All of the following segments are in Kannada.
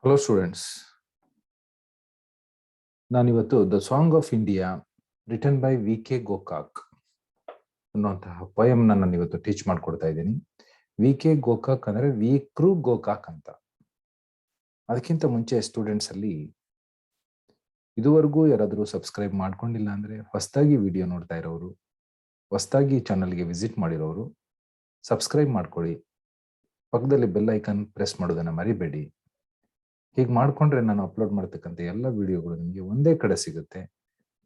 ಹಲೋ ಸ್ಟೂಡೆಂಟ್ಸ್, ನಾನಿವತ್ತು the song of India written by VK. Gokak ಅನ್ನುವಂತಹ ಪೋಯಮ್ನ ನಾನು ಇವತ್ತು ಟೀಚ್ ಮಾಡ್ಕೊಡ್ತಾ ಇದ್ದೀನಿ. ವಿ.ಕೆ. ಗೋಕಾಕ್ ಅಂದ್ರೆ ವಿಕ್ರು ಗೋಕಾಕ್ ಅಂತ. ಅದಕ್ಕಿಂತ ಮುಂಚೆ ಸ್ಟೂಡೆಂಟ್ಸ್ ಅಲ್ಲಿ ಇದುವರೆಗೂ ಯಾರಾದರೂ ಸಬ್ಸ್ಕ್ರೈಬ್ ಮಾಡ್ಕೊಂಡಿಲ್ಲ ಅಂದ್ರೆ ಹೊಸದಾಗಿ ವಿಡಿಯೋ ನೋಡ್ತಾ ಇರೋರು, ಹೊಸದಾಗಿ ಚಾನಲ್ಗೆ ವಿಸಿಟ್ ಮಾಡಿರೋರು ಸಬ್ಸ್ಕ್ರೈಬ್ ಮಾಡ್ಕೊಳ್ಳಿ. ಪಕ್ಕದಲ್ಲಿ ಬೆಲ್ ಐಕಾನ್ ಪ್ರೆಸ್ ಮಾಡೋದನ್ನ ಮರಿಬೇಡಿ. ಹೀಗೆ ಮಾಡ್ಕೊಂಡ್ರೆ ನಾನು ಅಪ್ಲೋಡ್ ಮಾಡ್ತಕ್ಕಂಥ ಎಲ್ಲ ವಿಡಿಯೋಗಳು ನಿಮಗೆ ಒಂದೇ ಕಡೆ ಸಿಗುತ್ತೆ,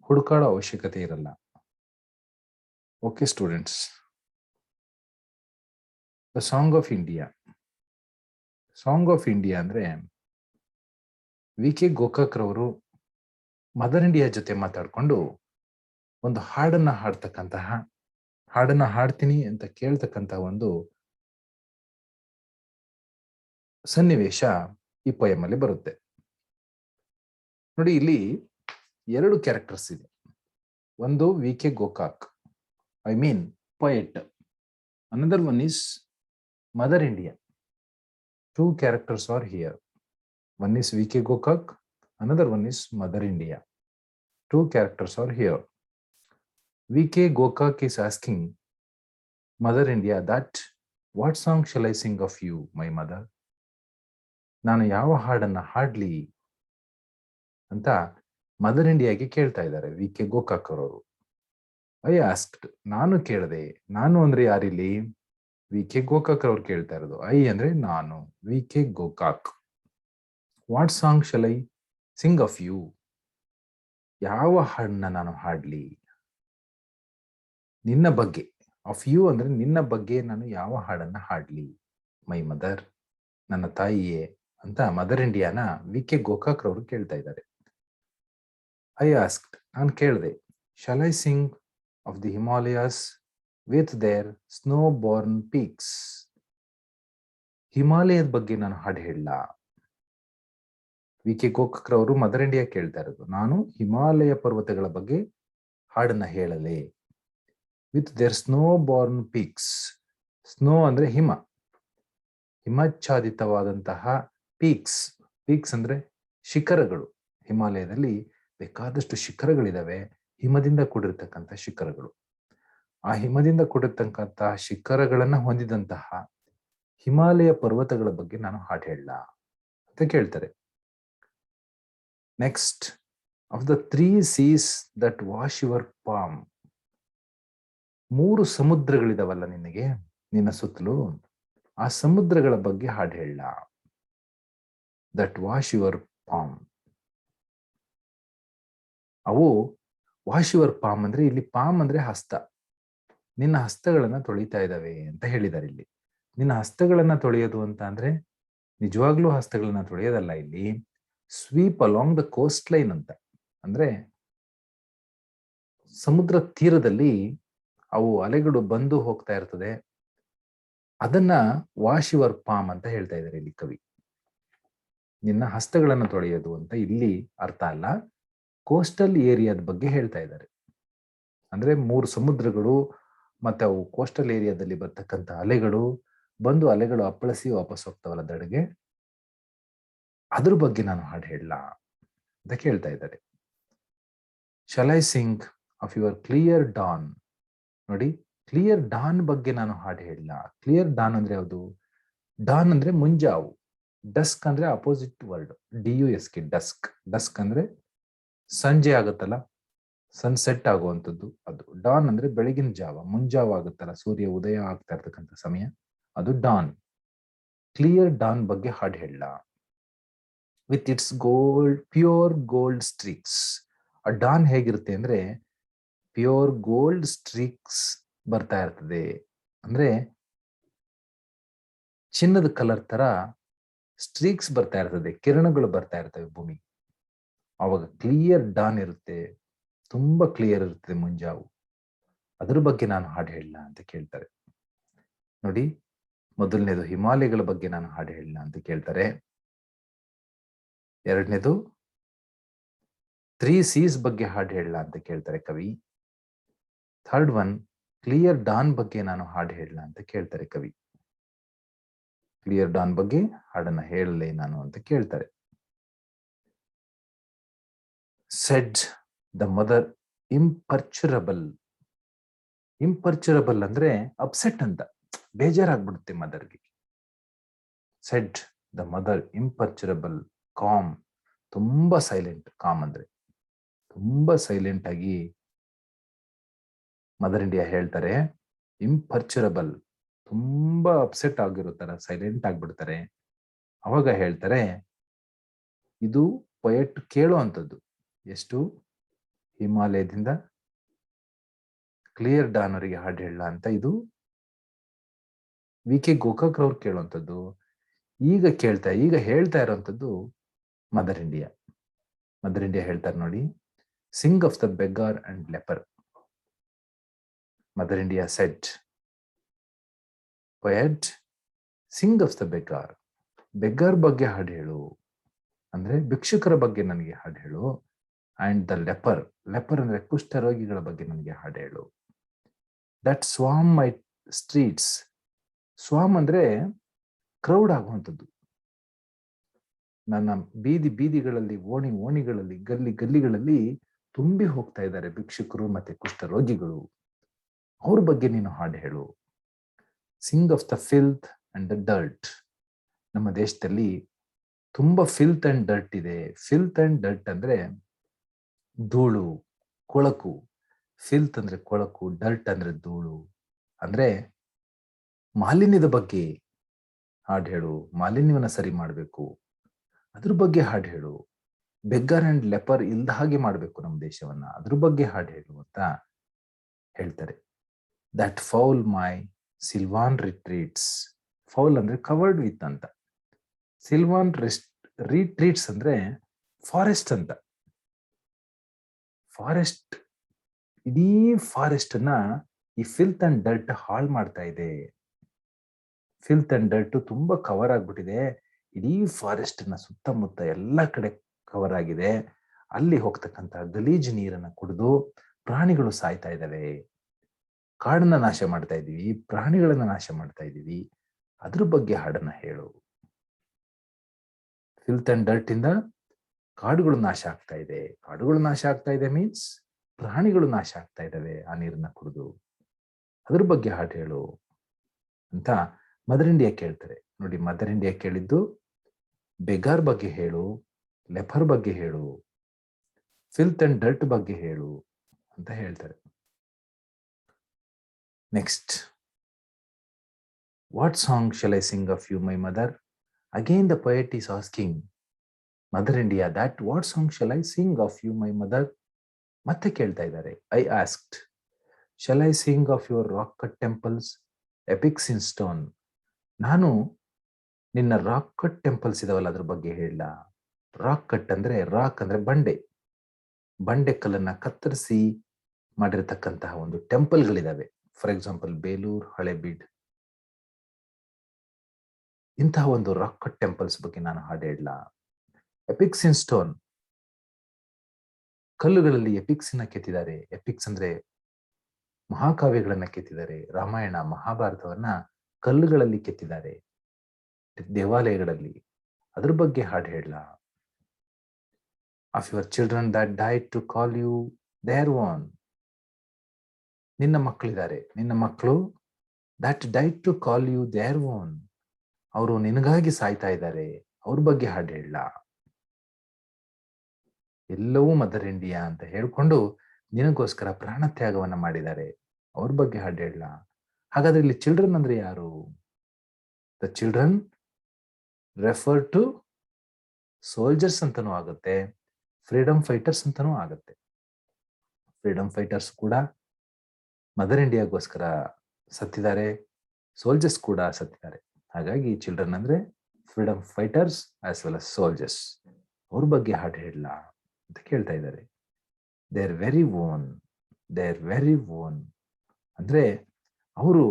ಹುಡುಕಾಡೋ ಅವಶ್ಯಕತೆ ಇರಲ್ಲ. Okay students, the song of India. Song of India ಅಂದ್ರೆ ವಿ.ಕೆ. ಗೋಕಾಕ್ ರವರು ಮದರ್ ಇಂಡಿಯಾ ಜೊತೆ ಮಾತಾಡ್ಕೊಂಡು ಒಂದು ಹಾಡನ್ನ ಹಾಡ್ತೀನಿ ಅಂತ ಕೇಳ್ತಕ್ಕಂತಹ ಒಂದು ಸನ್ನಿವೇಶ ಈ ಪೋಯಮ್ ಅಲ್ಲಿ ಬರುತ್ತೆ. ನೋಡಿ, ಇಲ್ಲಿ ಎರಡು ಕ್ಯಾರೆಕ್ಟರ್ಸ್ ಇದೆ. ಒಂದು VK. Gokak, I mean poet. Another one is mother India. Two characters are here. One is V.K. Gokak, another one is Mother India. Two characters are here. V.K. Gokak is asking Mother India that, what song shall I sing of you, my mother? ನಾನು ಯಾವ ಹಾಡನ್ನ ಹಾಡ್ಲಿ ಅಂತ ಮದರ್ ಇಂಡಿಯಾಗೆ ಕೇಳ್ತಾ ಇದ್ದಾರೆ ವಿ.ಕೆ. ಗೋಕಾಕ್ ಅವರು. ಐ ಆಸ್ಕ್ಡ್, ನಾನು ಕೇಳಿದೆ. ನಾನು ಅಂದ್ರೆ ಯಾರಿಲ್ಲಿ? ವಿ.ಕೆ. ಗೋಕಾಕ್ ಅವ್ರು ಕೇಳ್ತಾ ಇರೋದು. ಐ ಅಂದ್ರೆ ನಾನು, V K. Gokak. What song shall I sing of you? ಯಾವ ಹಾಡನ್ನ ನಾನು ಹಾಡ್ಲಿ ನಿನ್ನ ಬಗ್ಗೆ? ಆಫ್ ಯು ಅಂದ್ರೆ ನಿನ್ನ ಬಗ್ಗೆ ನಾನು ಯಾವ ಹಾಡನ್ನ ಹಾಡ್ಲಿ? ಮೈ ಮದರ್, ನನ್ನ ತಾಯಿಯೇ ಅಂತ ಮದರ್ ಇಂಡಿಯಾನ ವಿ.ಕೆ. ಗೋಕಾಕ್ ರವರು ಕೇಳ್ತಾ ಇದ್ದಾರೆ. ಐ ಆಸ್ಕ್ಡ್, ನಾನು ಕೇಳಿದೆ. Shawl I sing of the Himalayas with their snow born peaks? ಹಿಮಾಲಯದ ಬಗ್ಗೆ ನಾನು ಹಾಡು ಹೇಳಲ್ಲ? ವಿ.ಕೆ. ಗೋಕಾಕ್ ರವರು ಮದರ್ ಇಂಡಿಯಾ ಕೇಳ್ತಾ ಇರೋದು. ನಾನು ಹಿಮಾಲಯ ಪರ್ವತಗಳ ಬಗ್ಗೆ ಹಾಡನ್ನ ಹೇಳಲೆ? With their snow born peaks. Snow ಅಂದ್ರೆ ಹಿಮ, ಹಿಮಾಚ್ಛಾದಿತವಾದಂತಹ ಪೀಕ್ಸ್. ಪೀಕ್ಸ್ ಅಂದ್ರೆ ಶಿಖರಗಳು. ಹಿಮಾಲಯದಲ್ಲಿ ಬೇಕಾದಷ್ಟು ಶಿಖರಗಳಿದಾವೆ, ಹಿಮದಿಂದ ಕೂಡಿರ್ತಕ್ಕಂಥ ಶಿಖರಗಳು. ಆ ಹಿಮದಿಂದ ಕೂಡಿರ್ತಕ್ಕಂತಹ ಶಿಖರಗಳನ್ನ ಹೊಂದಿದಂತಹ ಹಿಮಾಲಯ ಪರ್ವತಗಳ ಬಗ್ಗೆ ನಾನು ಹಾಡು ಹೇಳಲ್ಲ ಅಂತ ಕೇಳ್ತಾರೆ. Next, of the 3 seas that wash your palm. 3 ಸಮುದ್ರಗಳಿದಾವಲ್ಲ ನಿನಗೆ, ನಿನ್ನ ಸುತ್ತಲೂ, ಆ ಸಮುದ್ರಗಳ ಬಗ್ಗೆ ಹಾಡು ಹೇಳಲ್ಲ? That wash your palm. ಅವು ವಾಶ್ ಯುವರ್ ಪಾಮ್ ಅಂದ್ರೆ, ಇಲ್ಲಿ ಪಾಮ್ ಅಂದ್ರೆ ಹಸ್ತ, ನಿನ್ನ ಹಸ್ತಗಳನ್ನ ತೊಳಿತಾ ಇದ್ದಾವೆ ಅಂತ ಹೇಳಿದ್ದಾರೆ ಇಲ್ಲಿ. ನಿನ್ನ ಹಸ್ತಗಳನ್ನ ತೊಳೆಯೋದು ಅಂತ ಅಂದ್ರೆ ನಿಜವಾಗ್ಲೂ ಹಸ್ತಗಳನ್ನ ತೊಳೆಯೋದಲ್ಲ. ಇಲ್ಲಿ sweep along the coastline ಅಂತ ಅಂದ್ರೆ, ಸಮುದ್ರ ತೀರದಲ್ಲಿ ಅವು ಅಲೆಗಳು ಬಂದು ಹೋಗ್ತಾ ಇರ್ತದೆ, ಅದನ್ನ ವಾಶ್ ಯುವರ್ ಪಾಮ್ ಅಂತ ಹೇಳ್ತಾ ಇದ್ದಾರೆ ಇಲ್ಲಿ ಕವಿ. ನಿನ್ನ ಹಸ್ತಗಳನ್ನ ತೊಳೆಯೋದು ಅಂತ ಇಲ್ಲಿ ಅರ್ಥ ಅಲ್ಲ, ಕೋಸ್ಟಲ್ ಏರಿಯಾದ ಬಗ್ಗೆ ಹೇಳ್ತಾ ಇದ್ದಾರೆ. ಅಂದ್ರೆ 3 ಸಮುದ್ರಗಳು ಮತ್ತೆ ಅವು ಕೋಸ್ಟಲ್ ಏರಿಯಾದಲ್ಲಿ ಬರ್ತಕ್ಕಂಥ ಅಲೆಗಳು ಬಂದು ಅಲೆಗಳು ಅಪ್ಪಳಿಸಿ ವಾಪಸ್ ಹೋಗ್ತಾವಲ್ಲ ದಡೆಗೆ, ಅದ್ರ ಬಗ್ಗೆ ನಾನು ಹಾಡು ಹೇಳಲ್ಲ ಅಂತ ಕೇಳ್ತಾ ಇದ್ದಾರೆ. Shawl I sing of your clear Don? ನೋಡಿ, ಕ್ಲಿಯರ್ ಡಾನ್ ಬಗ್ಗೆ ನಾನು ಹಾಡು ಹೇಳಲ್ಲ. ಕ್ಲಿಯರ್ ಡಾನ್ ಅಂದ್ರೆ ಯಾವುದು? ಡಾನ್ ಅಂದ್ರೆ ಮುಂಜಾವು, ಡಸ್ಕ್ ಅಂದ್ರೆ opposite word, DUSK, dusk. Dusk ಅಂದ್ರೆ ಸಂಜೆ ಆಗುತ್ತಲ್ಲ, ಸನ್ಸೆಟ್ ಆಗುವಂಥದ್ದು, ಅದು. ಡಾನ್ ಅಂದ್ರೆ ಬೆಳಗಿನ ಜಾವ, ಮುಂಜಾವ ಆಗುತ್ತಲ್ಲ, ಸೂರ್ಯ ಉದಯ ಆಗ್ತಾ ಇರ್ತಕ್ಕಂಥ ಸಮಯ, ಅದು ಡಾನ್. ಕ್ಲಿಯರ್ ಡಾನ್ ಬಗ್ಗೆ ಹಾಡು ಹೇಳಲ್ಲ. With its gold, pure gold streaks. ಆ ಡಾನ್ ಹೇಗಿರುತ್ತೆ ಅಂದ್ರೆ ಪ್ಯೂರ್ ಗೋಲ್ಡ್ ಸ್ಟ್ರೀಕ್ಸ್ ಬರ್ತಾ ಇರ್ತದೆ. ಅಂದ್ರೆ ಚಿನ್ನದ ಕಲರ್ ತರ ಸ್ಟ್ರೀಕ್ಸ್ ಬರ್ತಾ ಇರ್ತದೆ, ಕಿರಣಗಳು ಬರ್ತಾ ಇರ್ತವೆ ಭೂಮಿ. ಅವಾಗ ಕ್ಲಿಯರ್ ಡಾನ್ ಇರುತ್ತೆ, ತುಂಬಾ ಕ್ಲಿಯರ್ ಇರ್ತದೆ ಮುಂಜಾವು. ಅದ್ರ ಬಗ್ಗೆ ನಾನು ಹಾಡು ಹೇಳಲ್ಲ ಅಂತ ಕೇಳ್ತಾರೆ. ನೋಡಿ, ಮೊದಲನೇದು ಹಿಮಾಲಯಗಳ ಬಗ್ಗೆ ನಾನು ಹಾಡು ಹೇಳಲ್ಲ ಅಂತ ಕೇಳ್ತಾರೆ. ಎರಡನೇದು 3 seas ಬಗ್ಗೆ ಹಾಡು ಹೇಳಲ್ಲ ಅಂತ ಕೇಳ್ತಾರೆ ಕವಿ. ಥರ್ಡ್ ಒನ್, ಕ್ಲಿಯರ್ ಡಾನ್ ಬಗ್ಗೆ ನಾನು ಹಾಡು ಹೇಳಲ್ಲ ಅಂತ ಕೇಳ್ತಾರೆ ಕವಿ. ಕ್ಲಿಯರ್ ಡಾನ್ ಬಗ್ಗೆ ಹಾಡನ್ನ ಹೇಳಲೆ ನಾನು ಅಂತ ಕೇಳ್ತಾರೆ. Said the mother imperturbable. Imperturbable ಅಂದ್ರೆ ಅಪ್ಸೆಟ್ ಅಂತ, ಬೇಜಾರಾಗ್ಬಿಡುತ್ತೆ ಮದರ್ಗೆ. Said the mother imperturbable calm, ತುಂಬಾ ಸೈಲೆಂಟ್. ಕಾಮ್ ಅಂದ್ರೆ ತುಂಬಾ ಸೈಲೆಂಟ್ ಆಗಿ ಮದರ್ ಇಂಡಿಯಾ ಹೇಳ್ತಾರೆ. ಇಂಪರ್ಚುರಬಲ್, ತುಂಬಾ ಅಪ್ಸೆಟ್ ಆಗಿರುತ್ತಾರೆ, ಸೈಲೆಂಟ್ ಆಗ್ಬಿಡ್ತಾರೆ. ಅವಾಗ ಹೇಳ್ತಾರೆ, ಇದು ಪೊಯೆಟ್ ಕೇಳುವಂಥದ್ದು. ಎಷ್ಟು? ಹಿಮಾಲಯದಿಂದ ಕ್ಲಿಯರ್ ಡಾನ್ ಅವರಿಗೆ ಹಾಡು ಹೇಳ ಅಂತ ಇದು ವಿ ಕೆ ಗೋಕಾಕ್ ಅವ್ರು ಕೇಳುವಂಥದ್ದು. ಈಗ ಹೇಳ್ತಾ ಇರುವಂಥದ್ದು ಮದರ್ ಇಂಡಿಯಾ. ಮದರ್ ಇಂಡಿಯಾ ಹೇಳ್ತಾರೆ ನೋಡಿ, sing of the beggar and leper. Mother India said, poet sing of the beggar. Beggar ಬಗ್ಗೆ ಹಾಡು ಹೇಳು, ಅಂದ್ರೆ ಭಿಕ್ಷುಕರ ಬಗ್ಗೆ ನನಗೆ ಹಾಡು ಹೇಳು. ಅಂಡ್ ದ ಲೆಪರ್, ಲೆಪರ್ ಅಂದ್ರೆ ಕುಷ್ಠರೋಗಿಗಳ ಬಗ್ಗೆ ನನಗೆ ಹಾಡು ಹೇಳು. That ಸ್ವಾಮ್ my streets. ಸ್ವಾಮ್ ಅಂದ್ರೆ ಕ್ರೌಡ್ ಆಗುವಂಥದ್ದು. ನನ್ನ ಬೀದಿಗಳಲ್ಲಿ, ಓಣಿಗಳಲ್ಲಿ, ಗಲ್ಲಿಗಳಲ್ಲಿ ತುಂಬಿ ಹೋಗ್ತಾ ಇದ್ದಾರೆ ಭಿಕ್ಷುಕರು ಮತ್ತೆ ಕುಷ್ಠರೋಗಿಗಳು. ಅವ್ರ ಬಗ್ಗೆ ನೀನು ಹಾಡು ಹೇಳು. Sing of the filth and the dirt. ನಮ್ಮ ದೇಶದಲ್ಲಿ ತುಂಬಾ ಫಿಲ್ತ್ ಅಂಡ್ ಡರ್ಟ್ ಇದೆ. ಫಿಲ್ತ್ ಅಂಡ್ ಡರ್ಟ್ ಅಂದ್ರೆ ಧೂಳು, ಕೊಳಕು. ಫಿಲ್ತ್ ಅಂದ್ರೆ ಕೊಳಕು, ಡರ್ಟ್ ಅಂದ್ರೆ ಧೂಳು. ಅಂದ್ರೆ ಮಾಲಿನ್ಯದ ಬಗ್ಗೆ ಹಾಡು ಹೇಳು. ಮಾಲಿನ್ಯವನ್ನ ಸರಿ ಮಾಡಬೇಕು, ಅದ್ರ ಬಗ್ಗೆ ಹಾಡು ಹೇಳು. ಬೆಗ್ಗರ್ ಅಂಡ್ ಲೆಪರ್ ಇಲ್ದ ಹಾಗೆ ಮಾಡಬೇಕು ನಮ್ಮ ದೇಶವನ್ನ, ಅದ್ರ ಬಗ್ಗೆ ಹಾಡು ಹೇಳು ಅಂತ ಹೇಳ್ತಾರೆ. That foul my sylvan retreats. Foul ಅಂದ್ರೆ ಕವರ್ಡ್ ವಿತ್ ಅಂತ. ಸಿಲ್ವಾನ್ ರಿಟ್ರೀಟ್ಸ್ ಅಂದ್ರೆ ಫಾರೆಸ್ಟ್ ಅಂತ. ಫಾರೆಸ್ಟ್, ಇಡೀ ಫಾರೆಸ್ಟ್ ಅನ್ನ ಈ ಫಿಲ್ತ್ ಅಂಡ್ ಡರ್ಟ್ ಹಾಳು ಮಾಡ್ತಾ ಇದೆ. ಫಿಲ್ತ್ ಅಂಡ್ ಡರ್ಟ್ ತುಂಬಾ ಕವರ್ ಆಗ್ಬಿಟ್ಟಿದೆ. ಇಡೀ ಫಾರೆಸ್ಟ್ ನ ಸುತ್ತಮುತ್ತ ಎಲ್ಲ ಕಡೆ ಕವರ್ ಆಗಿದೆ. ಅಲ್ಲಿ ಹೋಗ್ತಕ್ಕಂಥ ಗಲೀಜು ನೀರನ್ನ ಕುಡಿದು ಪ್ರಾಣಿಗಳು ಸಾಯ್ತಾ ಇದ್ದಾವೆ. ಕಾಡನ್ನ ನಾಶ ಮಾಡ್ತಾ ಇದೀವಿ, ಪ್ರಾಣಿಗಳನ್ನ ನಾಶ ಮಾಡ್ತಾ ಇದೀವಿ, ಅದ್ರ ಬಗ್ಗೆ ಹಾಡನ್ನ ಹೇಳು. ಫಿಲ್ತ್ ಅಂಡ್ ಡರ್ಟ್ ಇಂದ ಕಾಡುಗಳು ನಾಶ ಆಗ್ತಾ ಇದೆ. ಕಾಡುಗಳು ನಾಶ ಆಗ್ತಾ ಇದೆ ಮೀನ್ಸ್ ಪ್ರಾಣಿಗಳು ನಾಶ ಆಗ್ತಾ ಇದ್ದಾವೆ ಆ ನೀರನ್ನ ಕುಡಿದು, ಅದ್ರ ಬಗ್ಗೆ ಹಾಡು ಹೇಳು ಅಂತ ಮದರ್ ಇಂಡಿಯಾ ಕೇಳ್ತಾರೆ. ನೋಡಿ, ಮದರ್ ಇಂಡಿಯಾ ಕೇಳಿದ್ದು ಬೆಗಾರ್ ಬಗ್ಗೆ ಹೇಳು, ಲೆಪರ್ ಬಗ್ಗೆ ಹೇಳು, ಫಿಲ್ತ್ ಅಂಡ್ ಡರ್ಟ್ ಬಗ್ಗೆ ಹೇಳು ಅಂತ ಹೇಳ್ತಾರೆ. Next, what song shall I sing of you my mother? Again the poet is asking mother India that what song shall I sing of you my mother? ಮತ್ತೆ ಕೇಳ್ತಾ ಇದ್ದಾರೆ. I asked, shall I sing of your rock cut temples, epics in stone? ನಾನು ನಿನ್ನ ರಾಕ್ ಕಟ್ ಟೆಂಪಲ್ಸ್ ಇದಾವಲ್ಲ ಅದ್ರ ಬಗ್ಗೆ ಹೇಳ. ರಾಕ್ ಕಟ್ ಅಂದ್ರೆ, ರಾಕ್ ಅಂದ್ರೆ ಬಂಡೆ ಕಲ್ಲನ್ನ ಕತ್ತರಿಸಿ ಮಾಡಿರತಕ್ಕಂತಹ ಒಂದು ಟೆಂಪಲ್ಗಳಿದಾವೆ. ಫಾರ್ ಎಕ್ಸಾಂಪಲ್ ಬೇಲೂರು, ಹಳೆಬೀಡ್, ಇಂತಹ ಒಂದು ರಾಕ್ ಕಟ್ ಟೆಂಪಲ್ಸ್ ಬಗ್ಗೆ ನಾನು ಹಾಡು ಹೇಳ. ಎಪಿಕ್ಸ್ ಇನ್ ಸ್ಟೋನ್, ಕಲ್ಲುಗಳಲ್ಲಿ ಎಪಿಕ್ಸ್ ನ ಕೆತ್ತಿದ್ದಾರೆ. ಎಪಿಕ್ಸ್ ಅಂದ್ರೆ ಮಹಾಕಾವ್ಯಗಳನ್ನ ಕೆತ್ತಿದ್ದಾರೆ. ರಾಮಾಯಣ, ಮಹಾಭಾರತವನ್ನ ಕಲ್ಲುಗಳಲ್ಲಿ ಕೆತ್ತಿದ್ದಾರೆ ದೇವಾಲಯಗಳಲ್ಲಿ, ಅದ್ರ ಬಗ್ಗೆ ಹಾಡು ಹೇಳ. Of your children that died to call you their own. ನಿನ್ನ ಮಕ್ಕಳಿದ್ದಾರೆ, ನಿನ್ನ ಮಕ್ಕಳು that died to call you their own, ಅವರು ನಿನಗಾಗಿ ಸಾಯ್ತಾ ಇದ್ದಾರೆ, ಅವ್ರ ಬಗ್ಗೆ ಹಾಡು ಹೇಳ. ಎಲ್ಲವೂ ಮದರ್ ಇಂಡಿಯಾ ಅಂತ ಹೇಳ್ಕೊಂಡು ನಿನಗೋಸ್ಕರ ಪ್ರಾಣ ತ್ಯಾಗವನ್ನ ಮಾಡಿದ್ದಾರೆ, ಅವ್ರ ಬಗ್ಗೆ ಹಾಡು ಹೇಳ. ಹಾಗಾದ್ರೆ ಇಲ್ಲಿ ಚಿಲ್ಡ್ರನ್ ಅಂದ್ರೆ ಯಾರು? The children refer to soldiers ಅಂತಾನೂ ಆಗುತ್ತೆ, ಫ್ರೀಡಮ್ ಫೈಟರ್ಸ್ ಅಂತಾನೂ ಆಗುತ್ತೆ. ಫ್ರೀಡಮ್ ಫೈಟರ್ಸ್ ಕೂಡ ಮದರ್ ಇಂಡಿಯಾಗೋಸ್ಕರ ಸತ್ತಿದ್ದಾರೆ, ಸೋಲ್ಜರ್ಸ್ ಕೂಡ ಸತ್ತಿದ್ದಾರೆ. ಹಾಗಾಗಿ ಚಿಲ್ಡ್ರನ್ ಅಂದ್ರೆ freedom fighters as well as soldiers, ಅವ್ರ ಬಗ್ಗೆ ಹಾಡು ಹೇಳಲ್ಲ ಅಂತ ಕೇಳ್ತಾ ಇದ್ದಾರೆ. ದೇರ್ ವೆರಿ ಓನ್ ಅಂದ್ರೆ ಅವರು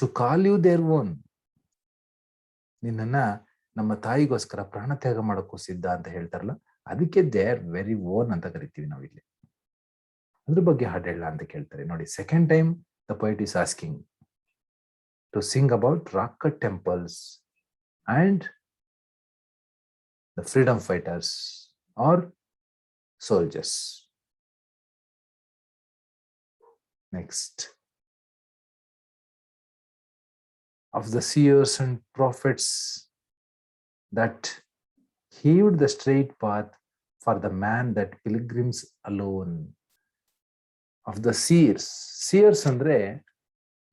to call you their own, ನಿನ್ನನ್ನ ನಮ್ಮ ತಾಯಿಗೋಸ್ಕರ ಪ್ರಾಣ ತ್ಯಾಗ ಮಾಡೋಕ್ಕೂ ಸಿದ್ಧ ಅಂತ ಹೇಳ್ತಾರಲ್ಲ, ಅದಕ್ಕೆ ದೇರ್ ವೆರಿ ಓನ್ ಅಂತ ಕರಿತೀವಿ ನಾವಿಲ್ಲಿ. ಅದ್ರ ಬಗ್ಗೆ ಹಾಡು ಹೇಳ ಅಂತ ಕೇಳ್ತಾರೆ. ನೋಡಿ, second time the poet is asking to sing about rock cut temples and the freedom fighters are soldiers. Next, of the seers and prophets that heaved the straight path for the man that pilgrims alone. Of the seers. Seers ಅಂದ್ರೆ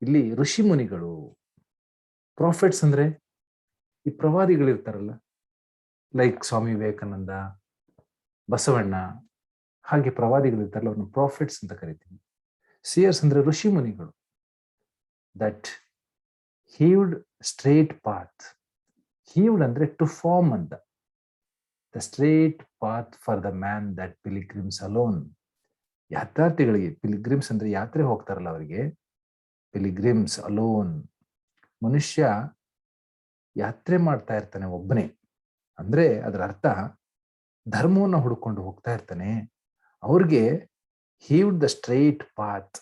ಇಲ್ಲಿ ಋಷಿ ಮುನಿಗಳು. ಪ್ರಾಫಿಟ್ಸ್ ಅಂದ್ರೆ ಈ ಪ್ರವಾದಿಗಳಿರ್ತಾರಲ್ಲ, ಲೈಕ್ ಸ್ವಾಮಿ ವಿವೇಕಾನಂದ, ಬಸವಣ್ಣ, ಹಾಗೆ ಪ್ರವಾದಿಗಳಿರ್ತಾರಲ್ಲ, ಅವ್ರನ್ನ ಪ್ರಾಫಿಟ್ಸ್ ಅಂತ ಕರಿತೀವಿ. ಸಿಯರ್ಸ್ ಅಂದ್ರೆ ಋಷಿ ಮುನಿಗಳು. That heaved straight path. Heaved ಅಂದ್ರೆ ಟು ಫಾರ್ಮ್ ಅಂತ. The straight path for the man that pilgrims alone. ಯಾತ್ರಾರ್ಥಿಗಳಿಗೆ, ಪಿಲಿಗ್ರಿಮ್ಸ್ ಅಂದ್ರೆ ಯಾತ್ರೆ ಹೋಗ್ತಾರಲ್ಲ ಅವರಿಗೆ ಪಿಲಿಗ್ರಿಮ್ಸ್ ಅಲೋನ್. ಮನುಷ್ಯ ಯಾತ್ರೆ ಮಾಡ್ತಾ ಇರ್ತಾನೆ ಒಬ್ಬನೇ ಅಂದ್ರೆ ಅದರ ಅರ್ಥ ಧರ್ಮವನ್ನು ಹುಡುಕೊಂಡು ಹೋಗ್ತಾ ಇರ್ತಾನೆ. ಅವ್ರಿಗೆ ಹೀವ್ಡ್ ದ ಸ್ಟ್ರೈಟ್ ಪಾತ್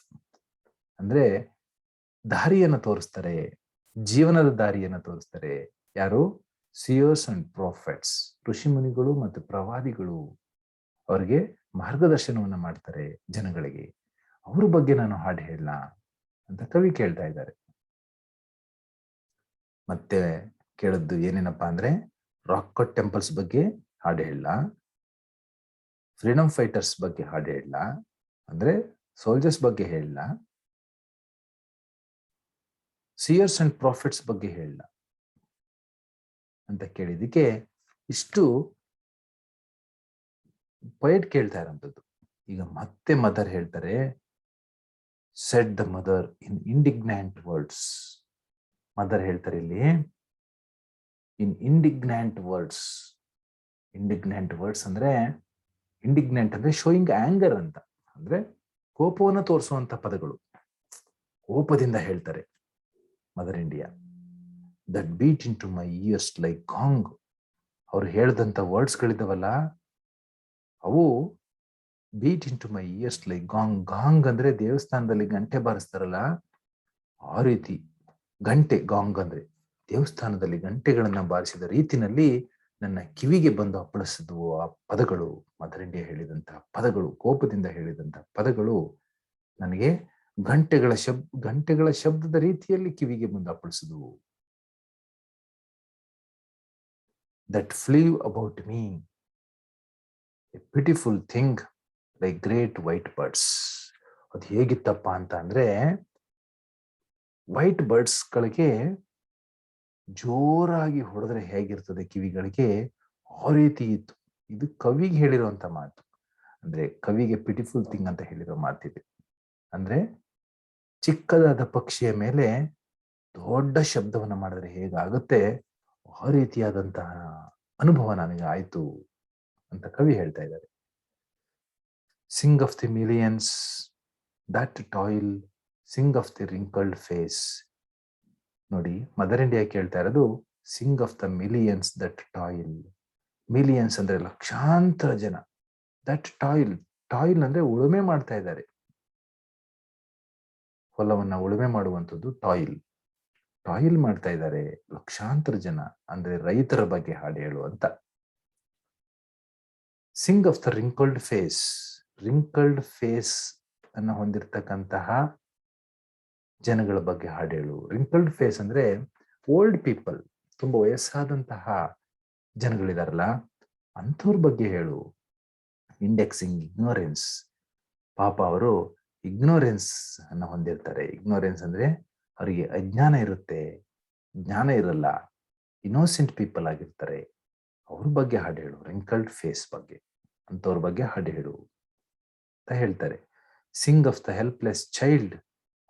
ಅಂದ್ರೆ ದಾರಿಯನ್ನು ತೋರಿಸ್ತಾರೆ, ಜೀವನದ ದಾರಿಯನ್ನು ತೋರಿಸ್ತಾರೆ. ಯಾರು? ಸಿಯರ್ಸ್ ಅಂಡ್ ಪ್ರಾಫಿಟ್ಸ್, ಋಷಿ ಮುನಿಗಳು ಮತ್ತು ಪ್ರವಾದಿಗಳು. ಅವ್ರಿಗೆ ಮಾರ್ಗದರ್ಶನವನ್ನ ಮಾಡ್ತಾರೆ ಜನಗಳಿಗೆ. ಅವ್ರ ಬಗ್ಗೆ ನಾನು ಹಾಡು ಹೇಳಲ್ಲ ಅಂತ ಕವಿ ಕೇಳ್ತಾ ಇದ್ದಾರೆ. ಮತ್ತೆ ಕೇಳದ್ದು ಏನೇನಪ್ಪಾ ಅಂದ್ರೆ, ರಾಕ್ ಕಟ್ ಟೆಂಪಲ್ಸ್ ಬಗ್ಗೆ ಹಾಡು ಹೇಳಲ್ಲ, ಫ್ರೀಡಮ್ ಫೈಟರ್ಸ್ ಬಗ್ಗೆ ಹಾಡು ಹೇಳಲ್ಲ, ಅಂದ್ರೆ ಸೋಲ್ಜರ್ಸ್ ಬಗ್ಗೆ ಹೇಳಲ್ಲ, ಸಿಯರ್ಸ್ ಅಂಡ್ ಪ್ರಾಫಿಟ್ಸ್ ಬಗ್ಗೆ ಹೇಳಲ್ಲ ಅಂತ ಕೇಳಿದಕ್ಕೆ ಇಷ್ಟು ಪೊಯೆಟ್ ಕೇಳ್ತಾ ಇರೋಂಥದ್ದು. ಈಗ ಮತ್ತೆ ಮದರ್ ಹೇಳ್ತಾರೆ, said the mother in indignant words. Mother ಹೇಳ್ತಾರೆ ಇಲ್ಲಿ ಇನ್ ಇಂಡಿಗ್ನಾಂಟ್ ವರ್ಡ್ಸ್. ಇಂಡಿಗ್ನಾಂಟ್ ವರ್ಡ್ಸ್ ಅಂದ್ರೆ, ಇಂಡಿಗ್ನೆಂಟ್ ಅಂದ್ರೆ ಶೋಯಿಂಗ್ ಆಂಗರ್ ಅಂತ, ಅಂದ್ರೆ ಕೋಪವನ್ನು ತೋರಿಸುವಂತ ಪದಗಳು. ಕೋಪದಿಂದ ಹೇಳ್ತಾರೆ mother India. That beat in to my ears like gong. ಅವ್ರು ಹೇಳ್ದಂತ ವರ್ಡ್ಸ್ ಗಳಿದ್ದಾವಲ್ಲ, ಅವು beat in to my ears like gong. Gong ಅಂದ್ರೆ ದೇವಸ್ಥಾನದಲ್ಲಿ ಗಂಟೆ ಬಾರಿಸ್ತಾರಲ್ಲ ಆ ರೀತಿ ಗಂಟೆ. ಗಾಂಗ್ ಅಂದ್ರೆ ದೇವಸ್ಥಾನದಲ್ಲಿ ಗಂಟೆಗಳನ್ನ ಬಾರಿಸಿದ ರೀತಿನಲ್ಲಿ ನನ್ನ ಕಿವಿಗೆ ಬಂದು ಅಪ್ಪಳಿಸಿದ್ವು ಆ ಪದಗಳು. ಮದರ್ ಇಂಡಿಯಾ ಹೇಳಿದಂತಹ ಪದಗಳು, ಕೋಪದಿಂದ ಹೇಳಿದಂತಹ ಪದಗಳು ನನಗೆ ಗಂಟೆಗಳ ಶಬ್ದದ ರೀತಿಯಲ್ಲಿ ಕಿವಿಗೆ ಬಂದು ಅಪ್ಪಳಿಸಿದ್ವು. That flew about me a beautiful thing like great white birds. ಅದು ಹೇಗಿತ್ತಪ್ಪ ಅಂತ ಅಂದ್ರೆ, ವೈಟ್ ಬರ್ಡ್ಸ್ ಗಳಿಗೆ ಜೋರಾಗಿ ಹೊಡೆದ್ರೆ ಹೇಗಿರ್ತದೆ ಕಿವಿಗಳಿಗೆ, ಆ ರೀತಿ ಇತ್ತು. ಇದು ಕವಿಗೆ ಹೇಳಿರುವಂತ ಮಾತು. ಅಂದ್ರೆ ಕವಿಗೆ ಬ್ಯೂಟಿಫುಲ್ ಥಿಂಗ್ ಅಂತ ಹೇಳಿರೋ ಮಾತಿದೆ. ಅಂದ್ರೆ ಚಿಕ್ಕದಾದ ಪಕ್ಷಿಯ ಮೇಲೆ ದೊಡ್ಡ ಶಬ್ದವನ್ನ ಮಾಡಿದ್ರೆ ಹೇಗಾಗುತ್ತೆ, ಆ ರೀತಿಯಾದಂತಹ ಅನುಭವ ನನಗೆ ಆಯ್ತು ಅಂತ ಕವಿ ಹೇಳ್ತಾ ಇದ್ದಾರೆ. Sing of the millions that toil, sing of the wrinkled face. ನೋಡಿ, ಮದರ್ ಇಂಡಿಯಾ ಕೇಳ್ತಾ ಇರೋದು sing of the millions that toil. Millions ಅಂದ್ರೆ ಲಕ್ಷಾಂತರ ಜನ. ದಟ್ ಟಾಯಿಲ್, ಟಾಯಿಲ್ ಅಂದ್ರೆ ಉಳುಮೆ ಮಾಡ್ತಾ ಇದ್ದಾರೆ, ಹೊಲವನ್ನ ಉಳುಮೆ ಮಾಡುವಂಥದ್ದು ಟಾಯಿಲ್. ಟಾಯಿಲ್ ಮಾಡ್ತಾ ಇದ್ದಾರೆ ಲಕ್ಷಾಂತರ ಜನ, ಅಂದ್ರೆ ರೈತರ ಬಗ್ಗೆ ಹಾಡು ಹೇಳುವಂತ. Sing of the wrinkled face, wrinkled face ಅನ್ನ ಹೊಂದಿರತಕ್ಕಂತಹ ಜನಗಳ ಬಗ್ಗೆ ಹಾಡು ಹೇಳು. ರಿಂಕಲ್ಡ್ ಫೇಸ್ ಅಂದ್ರೆ ಓಲ್ಡ್ ಪೀಪಲ್, ತುಂಬಾ ವಯಸ್ಸಾದಂತಹ ಜನಗಳಿದಾರಲ್ಲ ಅಂಥವ್ರ ಬಗ್ಗೆ ಹೇಳು. ಇಂಡೆಕ್ಸಿಂಗ್ ಇಗ್ನೋರೆನ್ಸ್, ಪಾಪ ಅವರು ಇಗ್ನೋರೆನ್ಸ್ ಅನ್ನ ಹೊಂದಿರ್ತಾರೆ. ಇಗ್ನೋರೆನ್ಸ್ ಅಂದ್ರೆ ಅವರಿಗೆ ಅಜ್ಞಾನ ಇರುತ್ತೆ, ಜ್ಞಾನ ಇರಲ್ಲ, ಇನ್ನೋಸೆಂಟ್ ಪೀಪಲ್ ಆಗಿರ್ತಾರೆ. ಅವ್ರ ಬಗ್ಗೆ ಹಾಡು ಹೇಳು. ರಿಂಕಲ್ಡ್ ಫೇಸ್ ಬಗ್ಗೆ, ಅಂಥವ್ರ ಬಗ್ಗೆ ಹಾಡು ಹೇಳು ಅಂತ ಹೇಳ್ತಾರೆ. Sing of the helpless child,